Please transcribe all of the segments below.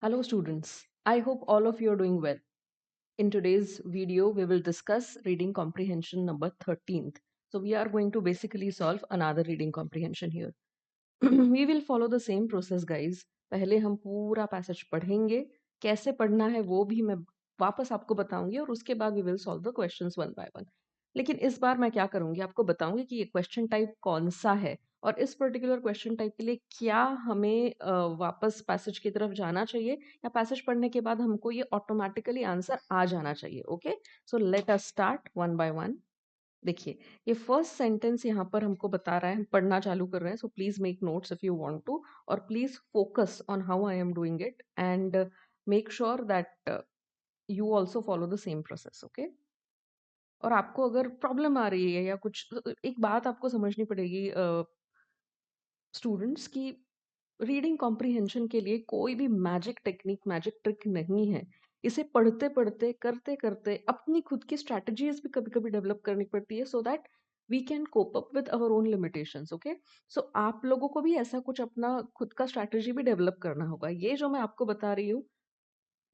Hello students, I hope all of you are doing well. In today's video, we will discuss reading comprehension number 13th. So we are going to basically solve another reading comprehension here. We will follow the same process guys. पहले हम पूरा passage पढ़ेंगे, कैसे पढ़ना है वो भी मैं वापस आपको बताऊंगी और उसके बाद we will solve the questions one by one. लेकिन इस बार मैं क्या करूंगी, आपको बताऊंगी कि ये क्वेश्चन टाइप कौन सा है और इस पर्टिकुलर क्वेश्चन टाइप के लिए क्या हमें वापस पैसेज की तरफ जाना चाहिए या पैसेज पढ़ने के बाद हमको ये ऑटोमेटिकली आंसर आ जाना चाहिए। Okay, so let us start one by one. देखिए, ये फर्स्ट सेंटेंस यहाँ पर हमको बता रहा है, हम पढ़ना चालू कर रहे हैं, so please make notes if you want to, और please focus on how I am doing it and make sure that you also follow the same process. Okay, और आपको अगर प्रॉब्लम आ रही है या कुछ, एक बात आपको समझनी पड़ेगी स्टूडेंट्स की, रीडिंग कॉम्प्रिहेंशन के लिए कोई भी मैजिक टेक्निक, मैजिक ट्रिक नहीं है। इसे पढ़ते पढ़ते, करते करते अपनी खुद की स्ट्रैटेजीज भी कभी कभी डेवलप करनी पड़ती है, so that we can cope up with our own limitations. Okay, so आप लोगों को भी ऐसा कुछ अपना खुद का स्ट्रैटेजी भी डेवलप करना होगा। ये जो मैं आपको बता रही हूँ,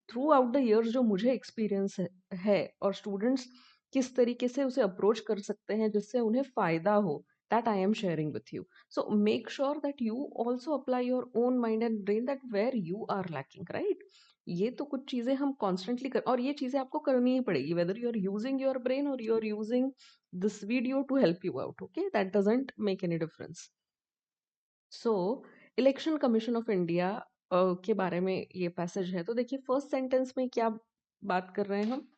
थ्रू आउट द इयर्स जो मुझे एक्सपीरियंस है और स्टूडेंट्स किस तरीके से उसे अप्रोच कर सकते हैं जिससे उन्हें फायदा हो, that I am sharing with you. So make sure that you also apply your own mind and brain that where you are lacking, right. ये तो कुछ चीजें हम कॉन्स्टेंटली कर, और ये चीजें आपको करनी ही पड़ेगी whether you are using your brain और you are using this video to help you out. Okay, that doesn't make any difference. So election commission of India के बारे में ये पैसेज है। तो देखिए, फर्स्ट सेंटेंस में क्या बात कर रहे हैं हम।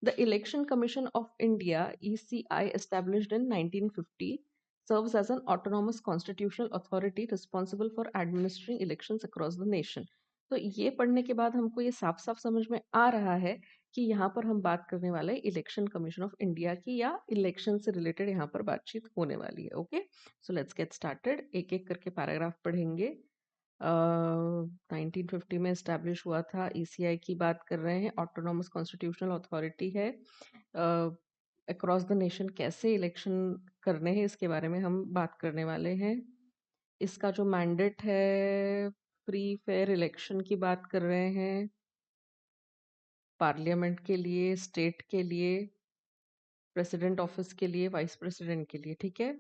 The election commission of India ECI established in 1950 serves as an autonomous constitutional authority responsible for administering elections across the nation। तो ये पढ़ने के बाद हमको ये साफ साफ समझ में आ रहा है कि यहाँ पर हम बात करने वाले इलेक्शन कमीशन ऑफ इंडिया की, या इलेक्शन से रिलेटेड यहाँ पर बातचीत होने वाली है। Okay, so let's get started. एक एक करके पैराग्राफ पढ़ेंगे। 1950 में इस्टेब्लिश हुआ था, ECI की बात कर रहे हैं, ऑटोनॉमस कॉन्स्टिट्यूशनल अथॉरिटी है। अक्रॉस द नेशन कैसे इलेक्शन करने हैं इसके बारे में हम बात करने वाले हैं। इसका जो मैंडेट है, फ्री फेयर इलेक्शन की बात कर रहे हैं, पार्लियामेंट के लिए, स्टेट के लिए, प्रेसिडेंट ऑफिस के लिए, वाइस प्रेसिडेंट के लिए। ठीक है,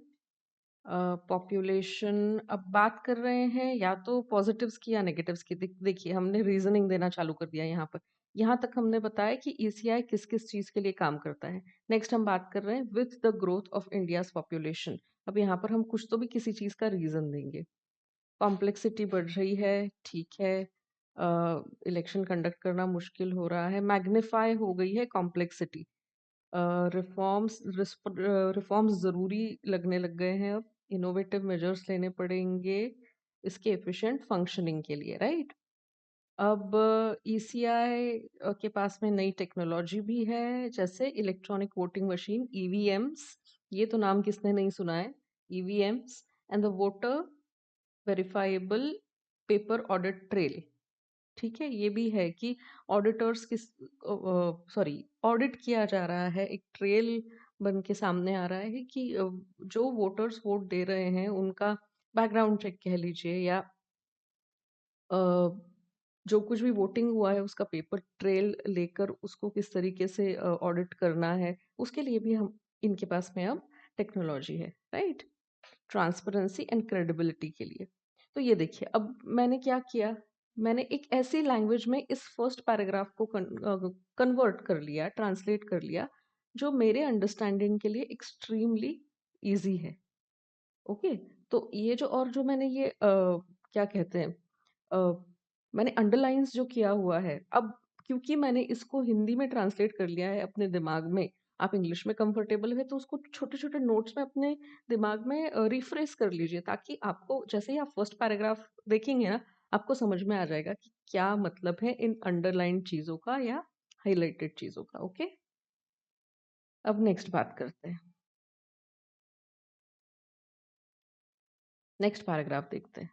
पॉपुलेशन अब बात कर रहे हैं या तो पॉजिटिव्स की या नेगेटिव्स की। देखिए, हमने रीजनिंग देना चालू कर दिया यहाँ पर। यहाँ तक हमने बताया कि ECI किस किस चीज के लिए काम करता है। नेक्स्ट हम बात कर रहे हैं with the growth of India's population. अब यहाँ पर हम कुछ तो भी किसी चीज का रीजन देंगे। कॉम्प्लेक्सिटी बढ़ रही है, ठीक है, इलेक्शन कंडक्ट करना मुश्किल हो रहा है, मैग्नीफाई हो गई है कॉम्प्लेक्सिटी। रिफॉर्म्स रिफॉर्म्स ज़रूरी लगने लग गए हैं अब, इनोवेटिव मेजर्स लेने पड़ेंगे इसके एफिशिएंट फंक्शनिंग के लिए, राइट। अब ECI के पास में नई टेक्नोलॉजी भी है, जैसे इलेक्ट्रॉनिक वोटिंग मशीन, EVMs। ये तो नाम किसने नहीं सुना है, EVMs and the voter verifiable paper audit trail. ठीक है, ये भी है कि ऑडिटर्स किस, सॉरी, ऑडिट किया जा रहा है, एक ट्रेल बन के सामने आ रहा है कि जो वोटर्स वोट दे रहे हैं उनका बैकग्राउंड चेक कह लीजिए, या अ, जो कुछ भी वोटिंग हुआ है उसका पेपर ट्रेल लेकर उसको किस तरीके से ऑडिट करना है, उसके लिए भी हम, इनके पास में अब टेक्नोलॉजी है, राइट। ट्रांसपेरेंसी एंड क्रेडिबिलिटी के लिए। तो ये देखिए, अब मैंने क्या किया, मैंने एक ऐसी लैंग्वेज में इस फर्स्ट पैराग्राफ को कन्वर्ट कर लिया, ट्रांसलेट कर लिया, जो मेरे अंडरस्टैंडिंग के लिए एक्सट्रीमली इजी है। ओके, तो ये जो, और जो मैंने ये क्या कहते हैं, मैंने अंडरलाइंस जो किया हुआ है, अब क्योंकि मैंने इसको हिंदी में ट्रांसलेट कर लिया है अपने दिमाग में, आप इंग्लिश में कंफर्टेबल है तो उसको छोटे छोटे नोट्स में अपने दिमाग में रिफ्रेश कर लीजिए, ताकि आपको जैसे ही आप फर्स्ट पैराग्राफ देखेंगे ना, आपको समझ में आ जाएगा कि क्या मतलब है इन अंडरलाइन चीजों का या हाईलाइटेड चीजों का। ओके, अब नेक्स्ट बात करते हैं, नेक्स्ट पैराग्राफ देखते हैं।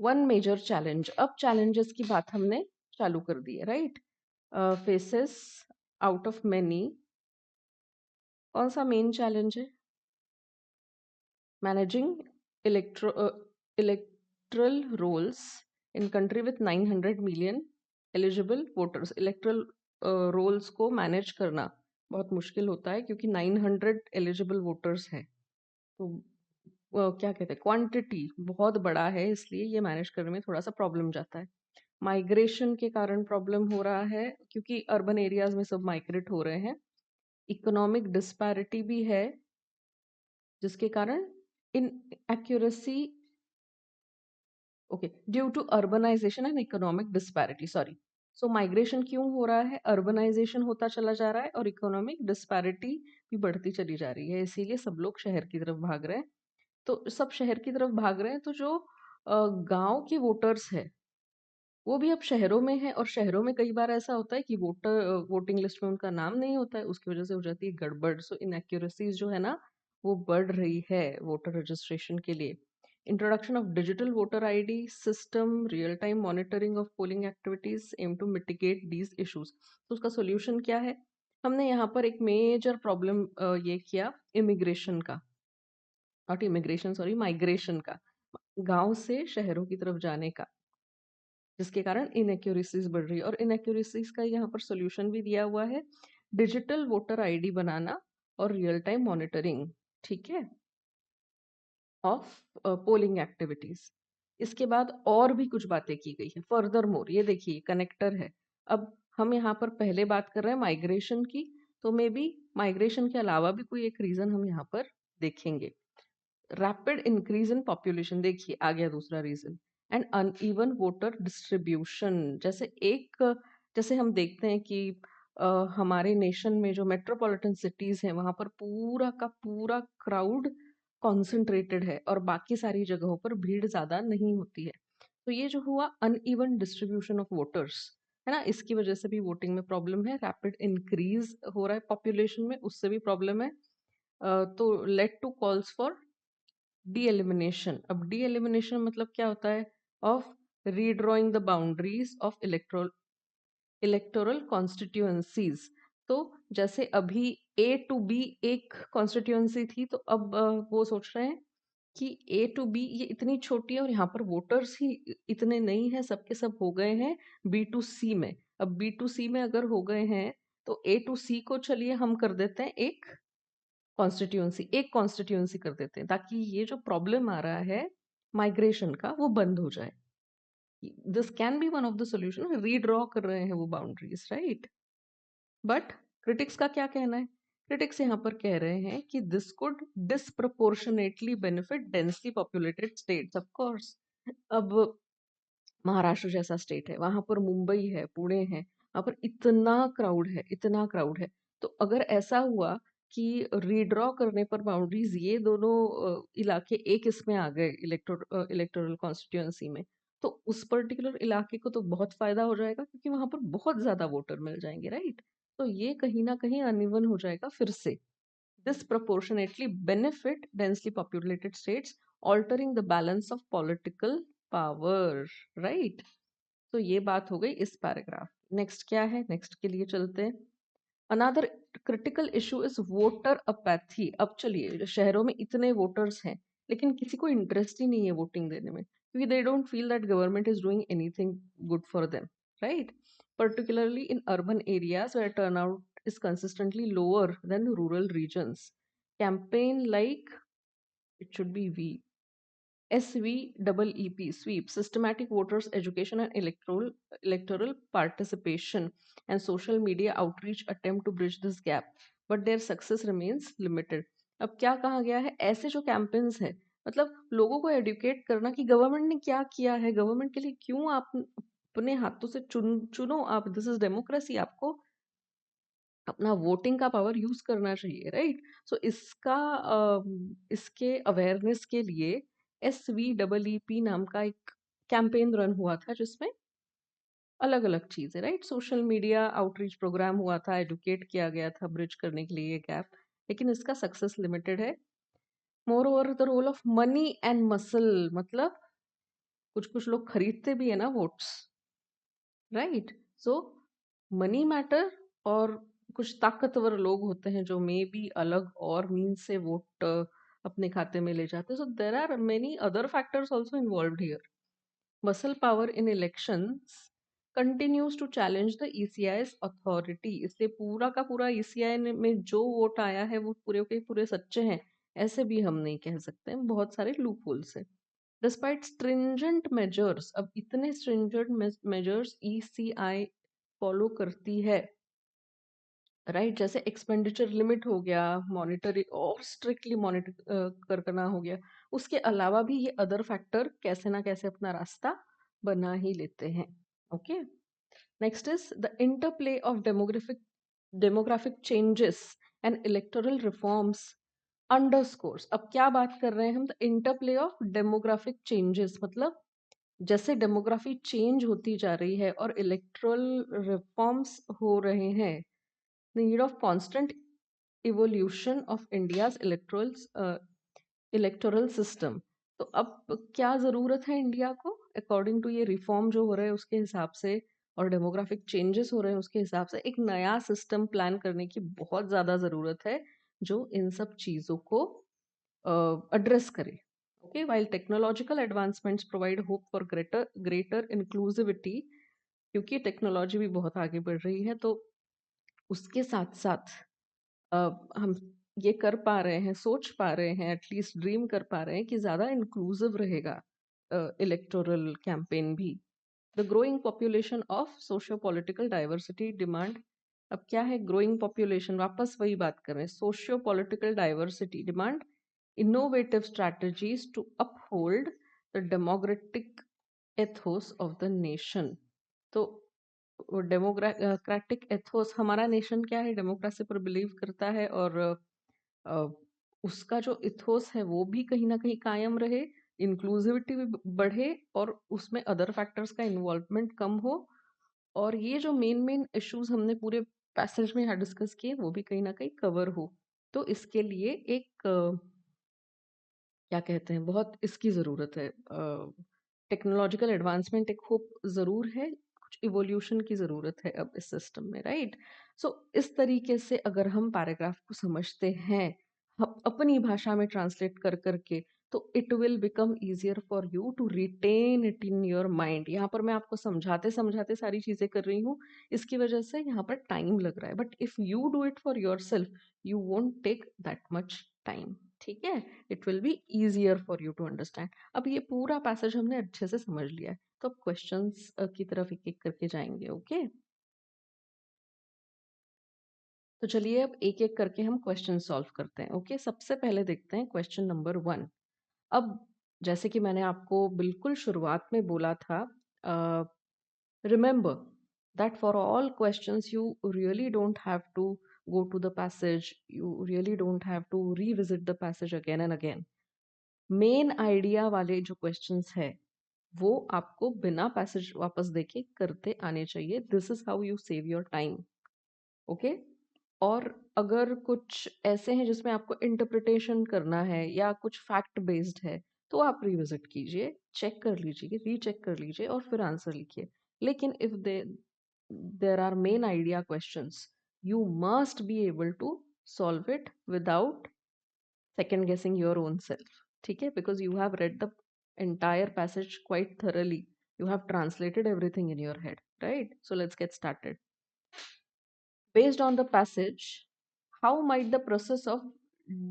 वन मेजर चैलेंज, अब चैलेंजेस की बात हमने चालू कर दी है, right. Faces out of many, कौन सा मेन चैलेंज है, managing electro electoral rolls in country with 900 million eligible voters, electoral rolls को मैनेज करना बहुत मुश्किल होता है क्योंकि 900 एलिजिबल वोटर्स हैं। तो क्या कहते हैं, क्वांटिटी बहुत बड़ा है, इसलिए ये मैनेज करने में थोड़ा सा प्रॉब्लम जाता है। माइग्रेशन के कारण प्रॉब्लम हो रहा है क्योंकि अर्बन एरियाज में सब माइग्रेट हो रहे हैं। इकोनॉमिक डिस्पैरिटी भी है जिसके कारण inaccuracy, okay, due to urbanisation and economic disparity, sorry. So migration क्यों हो रहा है, अर्बनाइजेशन होता चला जा रहा है और इकोनॉमिक डिस्पैरिटी भी बढ़ती चली जा रही है, इसीलिए सब लोग शहर की तरफ भाग रहे हैं। तो सब शहर की तरफ भाग रहे हैं, तो जो गांव के वोटर्स है वो भी अब शहरों में है, और शहरों में कई बार ऐसा होता है कि वोटिंग लिस्ट में उनका नाम नहीं होता है, उसकी वजह से हो जाती है गड़बड़। सो इनएक्यूरेसीज जो है ना वो बढ़ रही है वोटर रजिस्ट्रेशन के लिए। Introduction of digital voter ID system, real time monitoring of polling activities aim to mitigate these issues. तो उसका सोल्यूशन क्या है, हमने यहाँ पर एक मेजर प्रॉब्लम ये किया इमिग्रेशन का, नॉट इमिग्रेशन सॉरी, माइग्रेशन का, गांव से शहरों की तरफ जाने का, जिसके कारण इनएक्यूरेसीज बढ़ रही है। और इनएक्यूरेसीज का यहाँ पर सोल्यूशन भी दिया हुआ है, डिजिटल वोटर आईडी बनाना और रियल टाइम मॉनिटरिंग, ठीक है, ऑफ पोलिंग एक्टिविटीज। इसके बाद और भी कुछ बातें की गई है फर्दर मोर, ये देखिए कनेक्टर है। अब हम यहाँ पर पहले बात कर रहे हैं माइग्रेशन की, तो मे बी माइग्रेशन के अलावा भी कोई एक रीजन हम यहाँ पर देखेंगे। रैपिड इंक्रीज इन पॉपुलेशन, देखिए आ गया दूसरा reason, and uneven voter distribution. जैसे हम देखते हैं कि हमारे नेशन में जो मेट्रोपॉलिटन सिटीज हैं वहां पर पूरा का पूरा क्राउड कॉन्सेंट्रेटेड है और बाकी सारी जगहों पर भीड़ ज्यादा नहीं होती है। तो ये जो हुआ अनइवन डिस्ट्रीब्यूशन ऑफ वोटर्स है ना, इसकी वजह से भी वोटिंग में प्रॉब्लम है। रैपिड इंक्रीज हो रहा है पॉपुलेशन में, उससे भी प्रॉब्लम है। तो led to calls for de elimination. अब डी एलिमिनेशन मतलब क्या होता है, of redrawing the boundaries of electoral constituencies. तो जैसे अभी ए टू बी एक कॉन्स्टिट्यूएंसी थी, तो अब वो सोच रहे हैं कि ए टू बी ये इतनी छोटी है और यहाँ पर वोटर्स ही इतने नहीं है, सबके सब हो गए हैं बी टू सी में। अब बी टू सी में अगर हो गए हैं तो ए टू सी को चलिए हम कर देते हैं एक कॉन्स्टिट्यूएंसी कर देते हैं, ताकि ये जो प्रॉब्लम आ रहा है माइग्रेशन का वो बंद हो जाए। This can be one of the solution, redraw कर रहे हैं वो बाउंड्रीज, राइट। बट क्रिटिक्स का क्या कहना है, क्रिटिक्स यहाँ पर कह रहे हैं कि this could disproportionately benefit densely populated states. Of course, अब महाराष्ट्र जैसा स्टेट है, वहां पर मुंबई है, पुणे है, वहां पर इतना क्राउड है, इतना क्राउड है। तो अगर ऐसा हुआ कि रीड्रॉ करने पर बाउंड्रीज ये दोनों इलाके एक इसमें आ गए इलेक्टोरल कॉन्स्टिट्यूएंसी में, तो उस पर्टिकुलर इलाके को तो बहुत फायदा हो जाएगा क्योंकि वहां पर बहुत ज्यादा वोटर मिल जाएंगे, राइट। तो ये कहीं ना कहीं अनइवन हो जाएगा फिर से, disproportionately benefit densely populated states, altering the balance of political power, right? तो ये बात हो गई इस पैराग्राफ। नेक्स्ट क्या है, नेक्स्ट के लिए चलते हैं। Another critical issue is voter apathy. अब चलिए, शहरों में इतने वोटर्स हैं लेकिन किसी को इंटरेस्ट ही नहीं है वोटिंग देने में, क्योंकि they don't feel that government is doing anything good for them, right. Particularly in urban areas where turnout is consistently lower than rural regions. Campaign like, it should be SVEEP, sweep, systematic voters education and electoral participation and social media outreach attempt to bridge this gap, but their success remains limited. अब क्या कहा गया है, ऐसे जो campaigns है, मतलब लोगों को एडुकेट करना कि गवर्नमेंट ने क्या किया है, गवर्नमेंट के लिए क्यों आप अपने हाथों से चुनो आप, दिस इज डेमोक्रेसी, आपको अपना वोटिंग का पावर यूज करना चाहिए, राइट। सो इसके अवेयरनेस के लिए SVEEP नाम का एक कैंपेन रन हुआ था जिसमें अलग अलग चीजें, right, social media outreach program हुआ था, एडुकेट किया गया था ब्रिज करने के लिए ये गैप, लेकिन इसका सक्सेस लिमिटेड है। More over the role of money and muscle, मतलब कुछ कुछ लोग खरीदते भी है ना votes, right. So money matter, और कुछ ताकतवर लोग होते हैं जो मे बी अलग और मीन से वोट अपने खाते में ले जाते हैं। So there are many other factors also involve here. muscle power in elections continues to challenge the ECI's authority. इसलिए पूरा का पूरा ECI में जो वोट आया है वो पूरे के पूरे सच्चे हैं, ऐसे भी हम नहीं कह सकते हैं, बहुत सारे लूप होल्स हैं. Despite stringent measures, अब इतने stringent measures ECI फॉलो करती है, राइट, जैसे एक्सपेंडिचर लिमिट हो गया, मॉनिटरी और स्ट्रिक्टली मॉनिटर करना हो गया, उसके अलावा भी ये अदर फैक्टर कैसे ना कैसे अपना रास्ता बना ही लेते हैं. Okay, next is the interplay of demographic changes and electoral reforms underscores. अब क्या बात कर रहे हैं हम, the interplay of demographic changes मतलब जैसे डेमोग्राफी चेंज होती जा रही है और इलेक्टोरल रिफॉर्म्स हो रहे हैं, need of constant evolution of India's electoral system. तो अब क्या जरूरत है इंडिया को, अकॉर्डिंग टू ये रिफॉर्म जो हो रहे हैं उसके हिसाब से और डेमोग्राफिक चेंजेस हो रहे हैं उसके हिसाब से, एक नया सिस्टम प्लान करने की बहुत ज्यादा जरूरत है जो इन सब चीजों को एड्रेस करे. Okay, while technological advancements provide hope for greater inclusivity, क्योंकि टेक्नोलॉजी भी बहुत आगे बढ़ रही है, तो उसके साथ साथ हम ये कर पा रहे हैं, सोच पा रहे हैं, एटलीस्ट ड्रीम कर पा रहे हैं कि ज्यादा इंक्लूसिव रहेगा इलेक्टोरल कैंपेन भी. The growing population of socio political diversity demand. अब क्या है ग्रोइंग पॉपुलेशन, वापस वही बात कर रहे हैं, socio political diversity demand innovative strategies to uphold the democratic ethos of the nation. तो डेमोक्रेटिक एथोस, हमारा नेशन क्या है, डेमोक्रेसी पर बिलीव करता है, और अ, उसका जो इथोस है वो भी कहीं ना कहीं कायम रहे, इंक्लूसिविटी भी बढ़े और उसमें अदर फैक्टर्स का इन्वॉल्वमेंट कम हो, और ये जो मेन मेन इश्यूज हमने पूरे पैसेज में यहाँ डिस्कस किए वो भी कहीं ना कहीं कवर हो. तो इसके लिए एक क्या कहते हैं, बहुत इसकी ज़रूरत है, टेक्नोलॉजिकल एडवांसमेंट एक होप ज़रूर है, कुछ इवोल्यूशन की ज़रूरत है अब इस सिस्टम में, राइट. सो इस तरीके से अगर हम पैराग्राफ को समझते हैं अपनी भाषा में ट्रांसलेट कर करके, तो it will become easier for you to retain it in your mind. यहाँ पर मैं आपको समझाते समझाते सारी चीज़ें कर रही हूँ, इसकी वजह से यहाँ पर टाइम लग रहा है, but if you do it for your self you won't take that much time. ठीक है, it will be easier for you to understand. अब ये पूरा पैसेज हमने अच्छे से समझ लिया है, तो अब क्वेश्चंस की तरफ एक एक करके जाएंगे. ओके, तो चलिए अब एक एक करके हम क्वेश्चन सॉल्व करते हैं. ओके, सबसे पहले देखते हैं क्वेश्चन नंबर 1. अब जैसे कि मैंने आपको बिल्कुल शुरुआत में बोला था, remember that for all questions you really don't have to go to the passage, you really don't have to revisit the passage again and again. Main idea वाले जो क्वेश्चंस है वो आपको बिना पैसेज वापस देखे करते आने चाहिए. This is how you save your time. Okay, और अगर कुछ ऐसे हैं जिसमें आपको इंटरप्रिटेशन करना है या कुछ फैक्ट बेस्ड है, तो आप रिविजिट कीजिए, चेक कर लीजिए, रीचेक कर लीजिए और फिर आंसर लिखिए. लेकिन if there are main idea questions, you must be able to solve it without second guessing your own self. ठीक है, because you have read the entire passage quite thoroughly, you have translated everything in your head, right? So let's get started. Based on the passage, how might the process of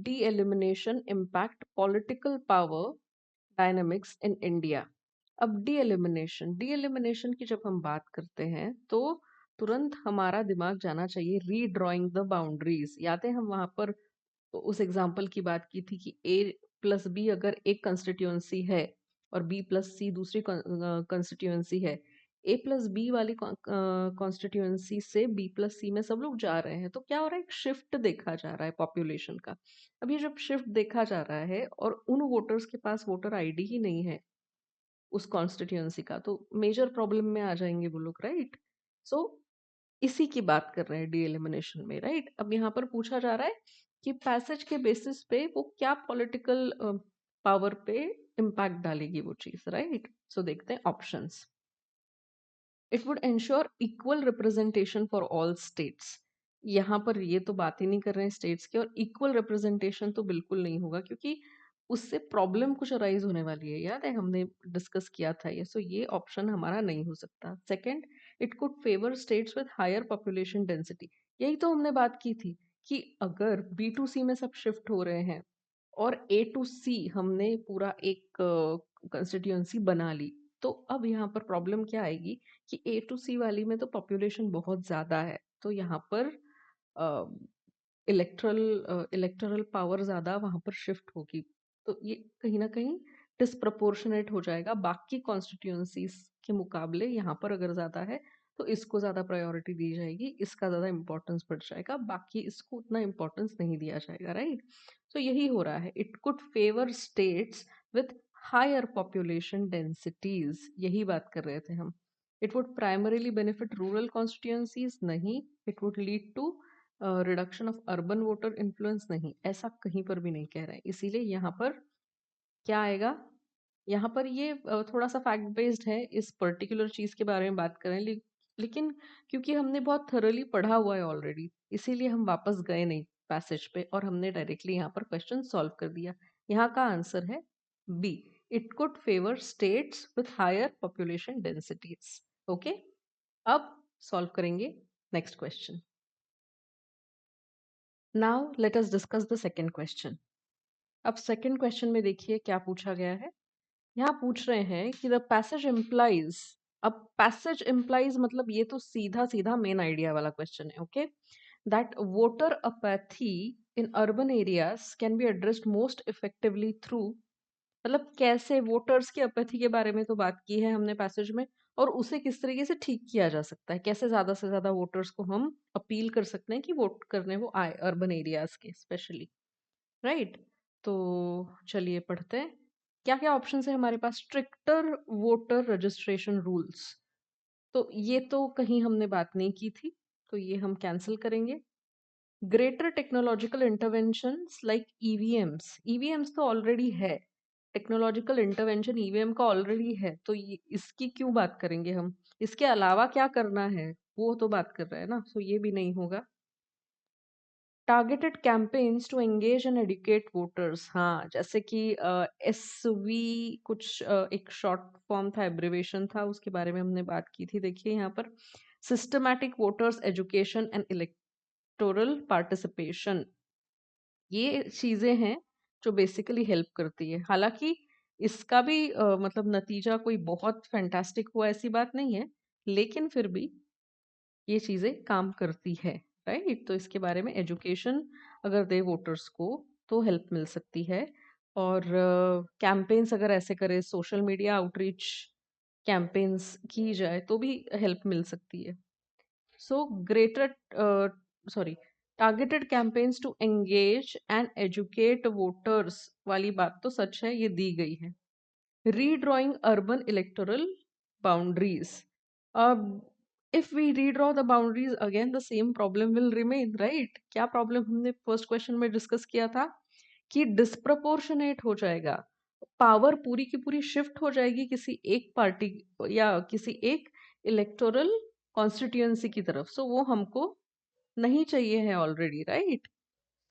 de-elimination impact political power dynamics in India? अब de elimination की जब हम बात करते हैं तो तुरंत हमारा दिमाग जाना चाहिए रीड्रॉइंग द बाउंड्रीज. याद है हम वहां पर तो उस एग्जाम्पल की बात की थी कि ए प्लस बी अगर एक कंस्टिट्यूएंसी है और बी प्लस सी दूसरी कंस्टिट्यूएंसी है, ए प्लस बी वाली कॉन्स्टिट्यूएंसी से बी प्लस सी में सब लोग जा रहे हैं, तो क्या हो रहा है, एक शिफ्ट देखा जा रहा है पॉपुलेशन का. अब ये जब शिफ्ट देखा जा रहा है और उन वोटर्स के पास वोटर आईडी ही नहीं है उस कॉन्स्टिट्यूएंसी का, तो मेजर प्रॉब्लम में आ जाएंगे वो लोग, राइट. सो इसी की बात कर रहे हैं डी एलिमिनेशन में, राइट. अब यहाँ पर पूछा जा रहा है कि पैसेज के बेसिस पे वो क्या पॉलिटिकल पावर पे इम्पैक्ट डालेगी वो चीज, राइट. सो देखते हैं options. It would ensure equal representation for all states. यहाँ पर ये तो बात ही नहीं कर रहे हैं स्टेट्स की, और इक्वल रिप्रेजेंटेशन तो बिल्कुल नहीं होगा, क्योंकि उससे प्रॉब्लम कुछ अराइज होने वाली है, याद है हमने डिस्कस किया था ये, सो ये ऑप्शन हमारा नहीं हो सकता। Second, it could favour states with higher population density, यही तो हमने बात की थी कि अगर बी टू सी में सब शिफ्ट हो रहे हैं और ए टू सी हमने पूरा एक कंस्टिट्यूएंसी बना ली, तो अब यहाँ पर प्रॉब्लम क्या आएगी कि ए टू सी वाली में तो पॉपुलेशन बहुत ज्यादा है, तो यहाँ पर इलेक्टरल पावर ज़्यादा वहाँ पर शिफ्ट होगी। तो ये कहीं न कहीं डिस्प्रपोर्शनेट हो जाएगा बाकी कॉन्स्टिट्यूएंसीज़ के मुकाबले, यहाँ पर अगर ज़्यादा है, तो इसको ज़्यादा प्रायोरिटी दी जाएगी, इसका ज़्यादा इम्पोर्टेंस बढ़ जाएगा, बाकी इसको उतना इम्पोर्टेंस नहीं दिया जाएगा, राइट? तो यही हो रहा है, it could favour states with higher population densities, यही बात कर रहे थे हम। It would primarily benefit rural constituencies, नहीं। It would lead to reduction of urban voter influence, नहीं, ऐसा कहीं पर भी नहीं कह रहे हैं। इसीलिए यहाँ पर क्या आएगा, यहाँ पर ये थोड़ा सा फैक्ट बेस्ड है, इस पर्टिकुलर चीज के बारे में बात करें, लेकिन क्योंकि हमने बहुत थरोली पढ़ा हुआ है ऑलरेडी, इसीलिए हम वापस गए नहीं पैसेज पे और हमने डायरेक्टली यहाँ पर क्वेश्चन सॉल्व कर दिया। यहाँ का आंसर है B, it could favour states with higher population densities. Okay, अब सॉल्व करेंगे next question. Now let us discuss the second question. अब सेकेंड क्वेश्चन में देखिए क्या पूछा गया है। यहाँ पूछ रहे हैं कि द पैसेज इम्प्लाइज, अब पैसेज इम्प्लाइज मतलब ये तो सीधा सीधा मेन आइडिया वाला क्वेश्चन है, okay, that voter apathy in urban areas can be addressed most effectively through, मतलब कैसे वोटर्स की अपैथी के बारे में तो बात की है हमने पैसेज में, और उसे किस तरीके से ठीक किया जा सकता है, कैसे ज्यादा से ज्यादा वोटर्स को हम अपील कर सकते हैं कि वोट करने वो आए अर्बन एरियाज के स्पेशली, राइट? तो चलिए पढ़ते हैं क्या क्या ऑप्शन है हमारे पास। स्ट्रिक्टर वोटर रजिस्ट्रेशन रूल्स, तो ये तो कहीं हमने बात नहीं की थी, तो ये हम कैंसिल करेंगे। Greater technological interventions like EVMs, EVMs तो ऑलरेडी है, टेक्नोलॉजिकल इंटरवेंशन ईवीएम का ऑलरेडी है, तो ये इसकी क्यों बात करेंगे हम, इसके अलावा क्या करना है वो तो बात कर रहे हैं ना, सो ये भी नहीं होगा। Targeted campaigns to engage and educate voters, हाँ, जैसे कि एसवी कुछ एक शॉर्ट फॉर्म था, एब्रिवेशन था, उसके बारे में हमने बात की थी। देखिए यहाँ पर systematic voters education and electoral participation, ये चीजें हैं जो बेसिकली हेल्प करती है। हालांकि इसका भी मतलब नतीजा कोई बहुत फैंटास्टिक हुआ ऐसी बात नहीं है, लेकिन फिर भी ये चीजें काम करती है, राइट? तो इसके बारे में एजुकेशन अगर दे वोटर्स को तो हेल्प मिल सकती है, और कैंपेन्स अगर ऐसे करे, सोशल मीडिया आउटरीच कैंपेन्स की जाए तो भी हेल्प मिल सकती है। So greater sorry, targeted campaigns to engage and educate voters वाली बात तो सच है, ये दी गई है। Redrawing urban electoral boundaries. If we redraw the boundaries again, the same problem will remain, right? क्या प्रॉब्लम हमने फर्स्ट क्वेश्चन में डिस्कस किया था कि डिस्प्रपोर्शनेट हो जाएगा, पावर पूरी की पूरी शिफ्ट हो जाएगी किसी एक पार्टी या किसी एक इलेक्टोरल कॉन्स्टिट्यूएंसी की तरफ, सो वो हमको नहीं चाहिए है ऑलरेडी, राइट?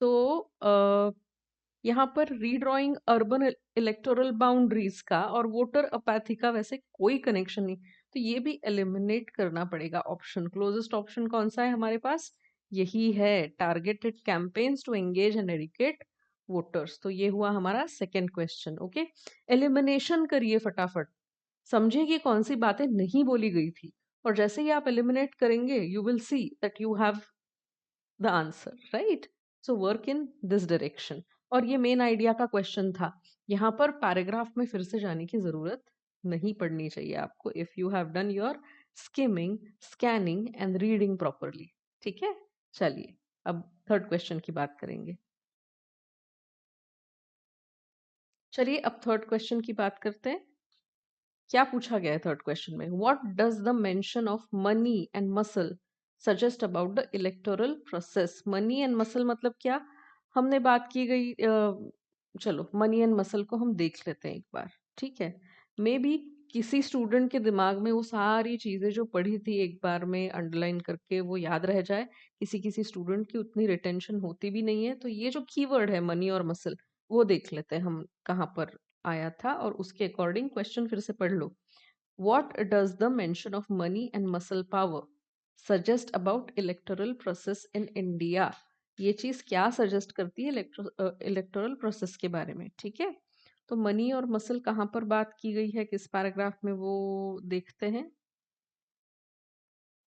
तो यहाँ पर रीड्राइंग अर्बन इलेक्टोरल बाउंड्रीज का और वोटर अपैथी का वैसे कोई कनेक्शन नहीं, तो ये भी एलिमिनेट करना पड़ेगा। ऑप्शन क्लोजेस्ट ऑप्शन कौन सा है हमारे पास, यही है, targeted campaigns to engage and educate voters. तो ये हुआ हमारा सेकेंड क्वेश्चन, ओके। एलिमिनेशन करिए फटाफट, समझिए कि कौन सी बातें नहीं बोली गई थी, और जैसे ही आप एलिमिनेट करेंगे you will see that you have the answer, right? So work in this direction. और ये मेन आइडिया का क्वेश्चन था, यहाँ पर पैराग्राफ में फिर से जाने की जरूरत नहीं पड़नी चाहिए आपको, if you have done your skimming, scanning and reading properly, ठीक है? चलिए अब थर्ड क्वेश्चन की बात करेंगे। चलिए अब थर्ड क्वेश्चन की बात करते हैं। क्या पूछा गया है थर्ड क्वेश्चन में, what does the mention of money and muscle suggest about the electoral process. Money and muscle मतलब क्या, हमने बात की गई, चलो मनी एंड मसल को हम देख लेते हैं एक बार, ठीक है? मे बी किसी स्टूडेंट के दिमाग में वो सारी चीजें जो पढ़ी थी एक बार में अंडरलाइन करके वो याद रह जाए, किसी किसी स्टूडेंट की उतनी रिटेंशन होती भी नहीं है, तो ये जो कीवर्ड है मनी और मसल, वो देख लेते हैं हम कहाँ पर आया था, और उसके अकॉर्डिंग क्वेश्चन फिर से पढ़ लो। What does the mention of money and muscle power suggest about electoral process in India? ये चीज क्या सजेस्ट करती है इलेक्टोरल प्रोसेस के बारे में, ठीक है? तो मनी और मसल कहाँ पर बात की गई है, किस पैराग्राफ में, वो देखते हैं।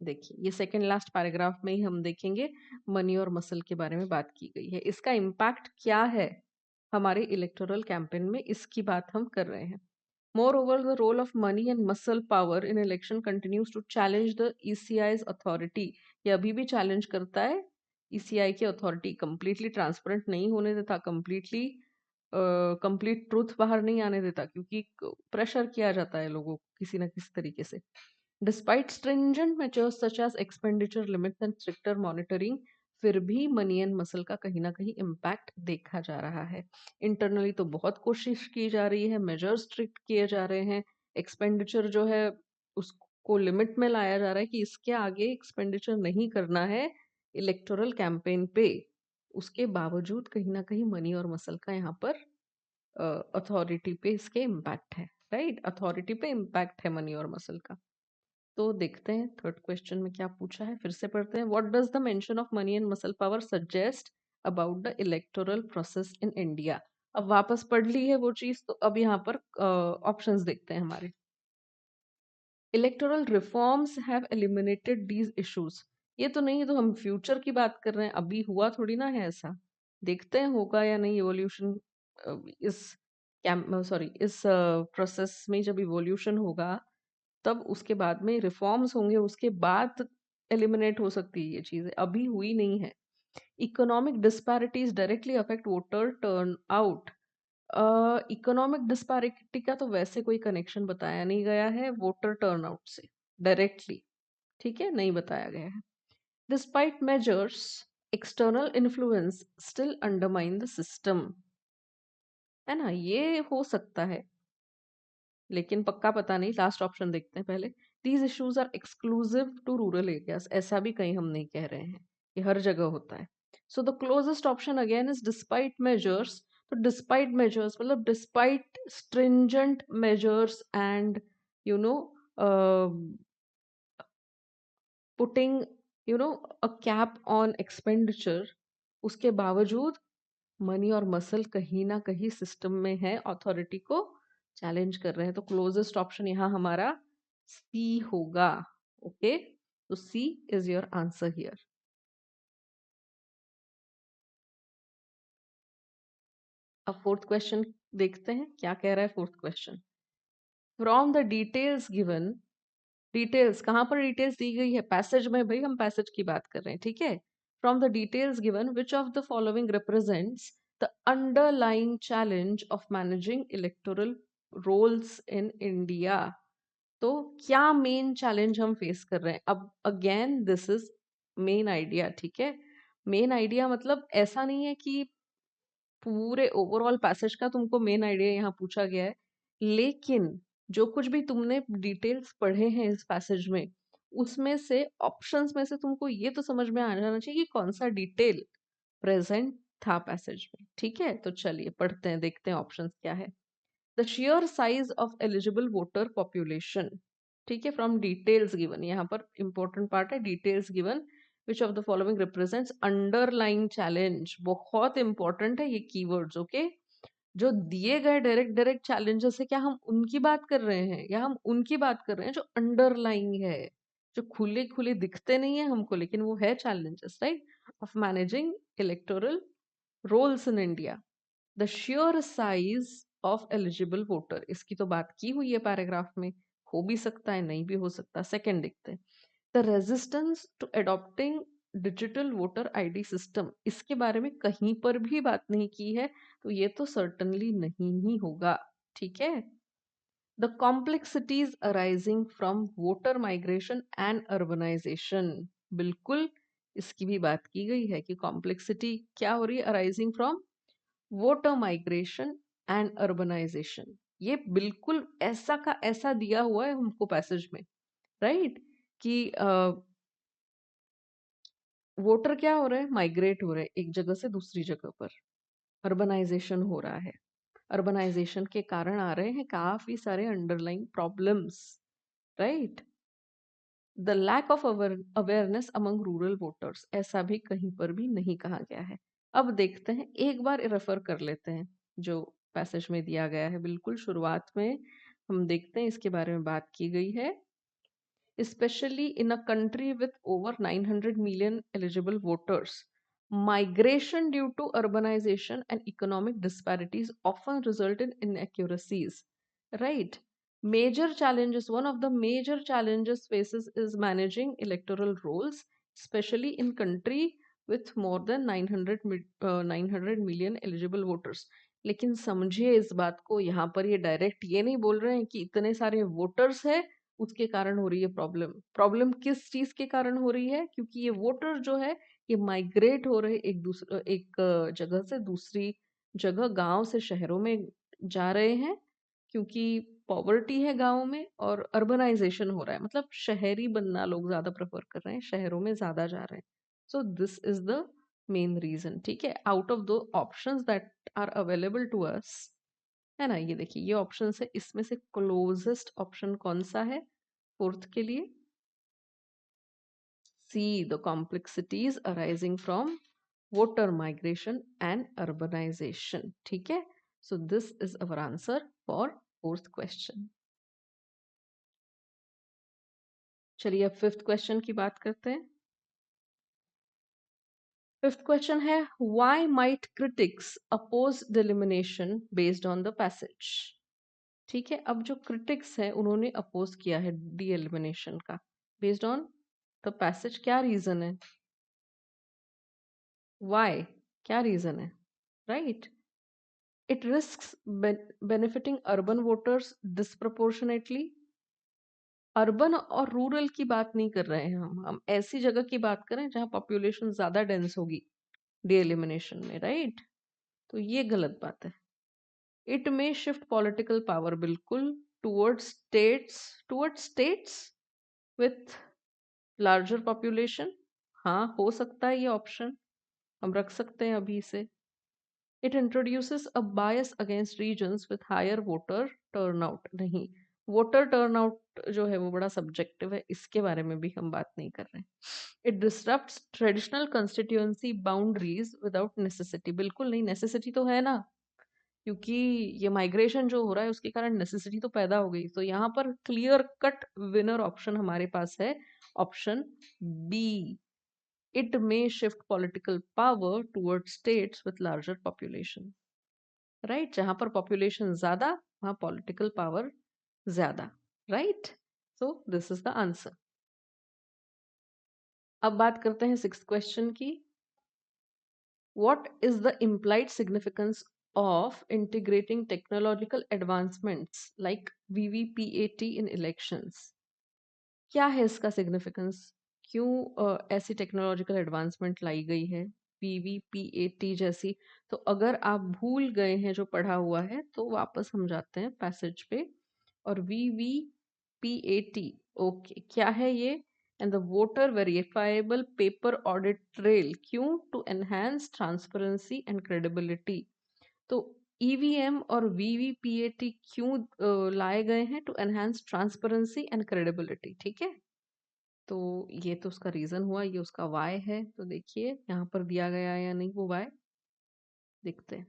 देखिए, ये सेकंड लास्ट पैराग्राफ में ही हम देखेंगे मनी और मसल के बारे में बात की गई है। इसका इम्पैक्ट क्या है हमारे इलेक्टोरल कैंपेन में, इसकी बात हम कर रहे हैं। Moreover, the role of money and muscle power in election continues to challenge the ECI's authority. ये अभी भी चैलेंज करता है ECI की अथॉरिटी। कंप्लीटली ट्रांसपेरेंट नहीं होने देता, कंप्लीटली कंप्लीट ट्रूथ बाहर नहीं आने देता, क्योंकि प्रेशर किया जाता है लोगों को किसी ना किसी तरीके से। Despite stringent measures such as expenditure limits and stricter monitoring, फिर भी मनी एंड मसल का कहीं ना कहीं इम्पैक्ट देखा जा रहा है। इंटरनली तो बहुत कोशिश की जा रही है, मेजर्स स्ट्रिक्ट किए जा रहे हैं, एक्सपेंडिचर जो है उसको लिमिट में लाया जा रहा है कि इसके आगे एक्सपेंडिचर नहीं करना है इलेक्टोरल कैंपेन पे। उसके बावजूद कहीं ना कहीं मनी और मसल का यहाँ पर अथॉरिटी पे इसके इम्पैक्ट है, राइट? अथॉरिटी पे इम्पैक्ट है मनी और मसल का। तो देखते हैं थर्ड क्वेश्चन में क्या पूछा है, फिर से पढ़ते हैं। What does the mention of money and muscle power suggest about the electoral process in India? अब वापस पढ़ ली है वो चीज, तो अब यहाँ पर ऑप्शंस देखते हैं हमारे। Electoral reforms have eliminated these issues. ये तो नहीं, तो हम फ्यूचर की बात कर रहे हैं, अभी हुआ थोड़ी ना है ऐसा। देखते हैं होगा या नहीं इवोल्यूशन इस इस प्रोसेस में। जब इवोल्यूशन होगा तब उसके बाद में रिफॉर्म्स होंगे, उसके बाद एलिमिनेट हो सकती है ये चीजें, अभी हुई नहीं है। Economic disparities directly affect voter turn out. Economic disparity का तो वैसे कोई कनेक्शन बताया नहीं गया है वोटर टर्नआउट से डायरेक्टली, ठीक है, नहीं बताया गया है। Despite measures, external influence still undermine the system, है ना? ये हो सकता है, लेकिन पक्का पता नहीं। लास्ट ऑप्शन देखते हैं पहले। These issues are exclusive to rural areas. ऐसा भी कहीं हम नहीं कह रहे हैं, ये हर जगह होता है। So the closest option again is despite measures. तो डिस्पाइट मेजर्स मतलब despite stringent measures and you know putting a cap on expenditure, उसके बावजूद मनी और मसल कहीं ना कहीं सिस्टम में है, अथॉरिटी को चैलेंज कर रहे हैं। तो क्लोजेस्ट ऑप्शन यहाँ हमारा सी होगा। ओके, तो सी इज योर आंसर हियर। अब फोर्थ क्वेश्चन देखते हैं क्या कह रहा है fourth question. From the details given, details कहाँ पर डिटेल्स दी गई है? पैसेज में, भाई हम पैसेज की बात कर रहे हैं, ठीक है। From the details given which of the following represents the underlying challenge of managing electoral rolls in India? तो क्या मेन चैलेंज हम फेस कर रहे हैं? अब again this is main idea, ठीक है। मेन आइडिया मतलब ऐसा नहीं है कि पूरे ओवरऑल पैसेज का तुमको मेन आइडिया यहाँ पूछा गया है, लेकिन जो कुछ भी तुमने डिटेल्स पढ़े हैं इस पैसेज में, उसमें से ऑप्शंस में से तुमको ये तो समझ में आ जाना चाहिए कि कौन सा डिटेल प्रेजेंट था पैसेज में, ठीक है। तो चलिए पढ़ते हैं, देखते हैं ऑप्शंस क्या है। The sheer size of eligible voter population, ठीक है, फ्रॉम डिटेल्स गिवन, यहाँ पर इंपॉर्टेंट पार्ट है details given which of the following represents underline challenge. बहुत इंपॉर्टेंट है ये कीवर्ड्स, ओके। जो दिए गए डायरेक्ट डायरेक्ट चैलेंजेस है, क्या हम उनकी बात कर रहे हैं या हम उनकी बात कर रहे हैं जो अंडरलाइंग है, जो खुले खुले दिखते नहीं है हमको, लेकिन वो है challenges, right, of managing electoral rolls in India. The sheer size of eligible voter, इसकी तो बात की हुई है पैराग्राफ में, हो भी सकता है नहीं भी हो सकता। सेकंड देखते हैं। The resistance to adopting digital voter ID system, इसके बारे में कहीं पर भी बात नहीं की है, तो ये तो सर्टनली नहीं ही होगा, ठीक है। The complexities arising from voter migration and urbanisation, बिल्कुल इसकी भी बात की गई है कि कॉम्प्लेक्सिटी क्या हो रही है, arising from voter migration and urbanisation. ये बिल्कुल ऐसा का ऐसा दिया हुआ है हमको पैसेज में, राइट, कि वोटर क्या हो रहे हैं, माइग्रेट हो रहे हैं एक जगह से दूसरी जगह पर, अर्बनाइजेशन हो रहा है। अर्बनाइजेशन के कारण आ रहे हैं काफी सारे underlying problems, right. The lack of awareness among rural voters, ऐसा भी कहीं पर भी नहीं कहा गया है। अब देखते हैं, एक बार रेफर कर लेते हैं जो पैसेज में दिया गया है, बिल्कुल शुरुआत में हम देखते हैं इसके बारे में बात की गई है। Especially in a country with over 900 million eligible voters, migration due to urbanization and economic disparities often result in inaccuracies. Right? Major challenges, one of the major challenges faces is managing electoral rolls, especially in country with more than 900 million eligible voters. लेकिन समझिए इस बात को, यहाँ पर ये direct ये नहीं बोल रहे हैं कि इतने सारे वोटर्स है उसके कारण हो रही है प्रॉब्लम। प्रॉब्लम किस चीज के कारण हो रही है? क्योंकि ये वोटर जो है ये माइग्रेट हो रहे एक जगह से दूसरी जगह, गांव से शहरों में जा रहे हैं, क्योंकि पॉवर्टी है गांव में और अर्बनाइजेशन हो रहा है, मतलब शहरी बनना लोग ज्यादा प्रेफर कर रहे हैं, शहरों में ज्यादा जा रहे हैं। So this is the main reason. ठीक है, आउट ऑफ दो options that are available to us, है ना, ये देखिए ये ऑप्शन है, इसमें से क्लोजेस्ट ऑप्शन कौन सा है फोर्थ के लिए? See, the complexities arising from voter migration and urbanisation. ठीक है, so this is our answer for fourth question. चलिए अब फिफ्थ क्वेश्चन की बात करते हैं। फिफ्थ क्वेश्चन है, why might critics oppose delimitation based on the passage? ठीक है, अब जो क्रिटिक्स है उन्होंने अपोज किया है डी एलिमिनेशन का बेस्ड ऑन द पैसेज, क्या रीजन है? वाई, क्या रीजन है? Right, it risks benefiting urban voters disproportionately. Urban और रूरल की बात नहीं कर रहे हैं हम ऐसी जगह की बात करें जहां पॉपुलेशन ज्यादा डेंस होगी डी एलिमिनेशन में, राइट। तो ये गलत बात है। इट में शिफ्ट पॉलिटिकल पावर, बिल्कुल, towards states with larger population. हाँ, हो सकता है ये ऑप्शन, हम रख सकते हैं अभी इसे। It introduces a bias against regions with higher voter turnout, नहीं, वोटर टर्नआउट जो है वो बड़ा सब्जेक्टिव है, इसके बारे में भी हम बात नहीं कर रहे हैं। It disrupts traditional constituency boundaries without necessity, बिल्कुल नहीं, नेसेसिटी तो है ना, क्योंकि ये माइग्रेशन जो हो रहा है उसके कारण नेसेसिटी तो पैदा हो गई। तो यहाँ पर क्लियर कट विनर ऑप्शन हमारे पास है option B, it may shift political power toward states with larger population. Right, जहां पर पॉपुलेशन ज्यादा वहां पॉलिटिकल पावर ज्यादा, right. So this is the answer. अब बात करते हैं सिक्स्थ क्वेश्चन की। What is the implied significance of integrating technological advancements like VVPAT in elections? क्या है इसका सिग्निफिकेंस? क्यों ऐसी टेक्नोलॉजिकल एडवांसमेंट लाई गई है वीवीपीएटी जैसी? तो अगर आप भूल गए हैं जो पढ़ा हुआ है तो वापस हम जाते हैं पैसेज पे। और वीवीपीएटी, ओके, क्या है ये? And the voter verifiable paper audit trail, क्यों? To enhance transparency and credibility. तो ईवीएम और वीवीपीएटी क्यों लाए गए हैं? To enhance transparency and credibility. ठीक है, तो ये तो उसका रीजन हुआ, ये उसका वाई है। तो देखिए यहाँ पर दिया गया है या नहीं वो वाई, देखते हैं।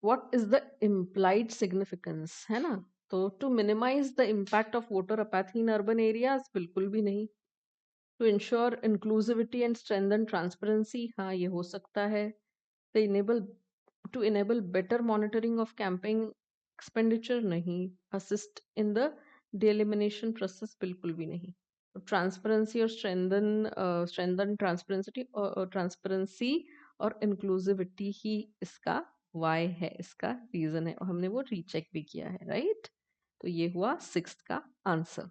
What is the implied significance, है ना? तो to minimise the impact of voter apathy in urban areas, बिल्कुल भी नहीं। To ensure inclusivity and strengthen transparency, हाँ ये हो सकता है। तो enable, to enable better monitoring of campaign expenditure, नहीं। Assist in the delimitation process, बिल्कुल भी नहीं। ट्रांसपेरेंसी और स्ट्रेंथन ट्रांसपेरेंसी और इंक्लूसिविटी ही इसका वाई है, इसका रीजन है, और हमने वो रीचेक भी किया है, राइट। तो ये हुआ सिक्स्थ का answer.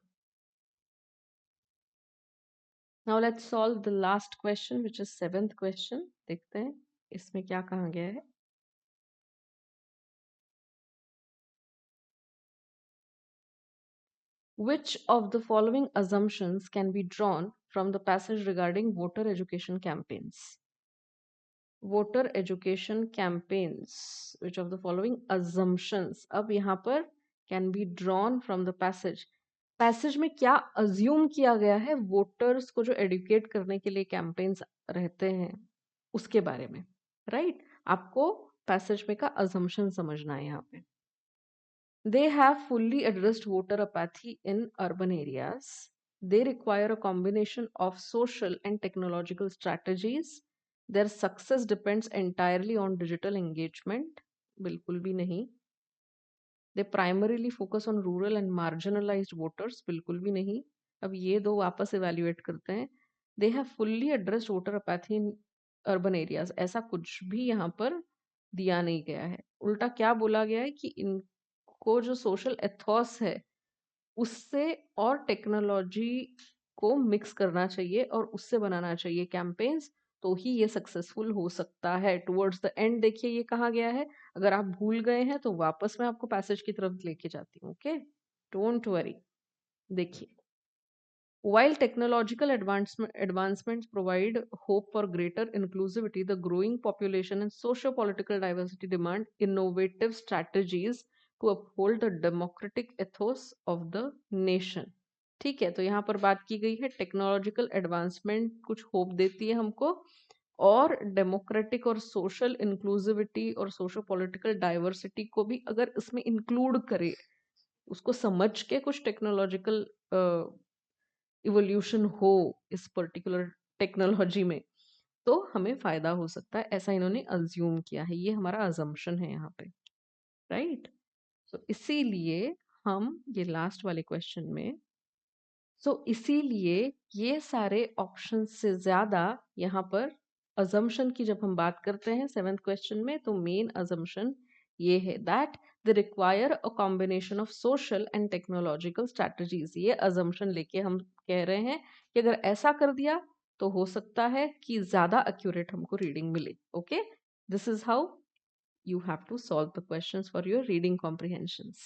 Now let's solve the last question which is seventh question. देखते हैं इसमें क्या कहा गया है। Which of the following assumptions can be drawn from the passage regarding voter education campaigns? Voter education campaigns, which of the following assumptions, अब यहाँ पर can be drawn from the passage. Passage में क्या अज्यूम किया गया है voters को जो एडुकेट करने के लिए कैंपेन्स रहते हैं उसके बारे में, राइट? आपको पैसेज में का अजम्पशन समझना है यहाँ पे। They have fully addressed voter apathy in urban areas. They require a combination of social and technological strategies. Their success depends entirely on digital engagement. बिल्कुल भी नहीं। They primarily focus on rural and marginalized voters. बिल्कुल भी नहीं। अब ये दो वापस evaluate करते हैं। They have fully addressed voter apathy in urban areas. ऐसा कुछ भी यहाँ पर दिया नहीं गया है। उल्टा क्या बोला गया है कि इनको जो सोशल एथॉस है उससे और टेक्नोलॉजी को मिक्स करना चाहिए और उससे बनाना चाहिए कैंपेन्स, तो ही ये सक्सेसफुल हो सकता है। टुवर्ड्स द एंड देखिए ये कहा गया है, अगर आप भूल गए हैं तो वापस मैं आपको पैसेज की तरफ लेके जाती हूँ। Okay, don't worry. देखिए, while technological advancements provide hope for greater inclusivity, the growing population and socio-political diversity demand innovative strategies to uphold the democratic ethos of the nation. ठीक है, तो यहाँ पर बात की गई है टेक्नोलॉजिकल एडवांसमेंट कुछ होप देती है हमको, और डेमोक्रेटिक और सोशल इंक्लूसिविटी और सोशो पॉलिटिकल डाइवर्सिटी को भी अगर इसमें इंक्लूड करे, उसको समझ के कुछ टेक्नोलॉजिकल इवोल्यूशन हो इस पर्टिकुलर टेक्नोलॉजी में, तो हमें फायदा हो सकता है, ऐसा इन्होंने अज्यूम किया है। ये हमारा अजम्पशन है यहाँ पे, राइट? सो इसीलिए हम ये लास्ट वाले क्वेश्चन में, इसीलिए ये सारे ऑप्शन से ज्यादा यहाँ पर अजम्पशन की जब हम बात करते हैं सेवेंथ क्वेश्चन में, तो मेन अजम्पशन ये है that they require a combination of social and technological strategies. ये अजम्पशन लेके हम कह रहे हैं कि अगर ऐसा कर दिया तो हो सकता है कि ज्यादा एक्यूरेट हमको रीडिंग मिले। Okay, this is how you have to solve the questions for your reading comprehensions.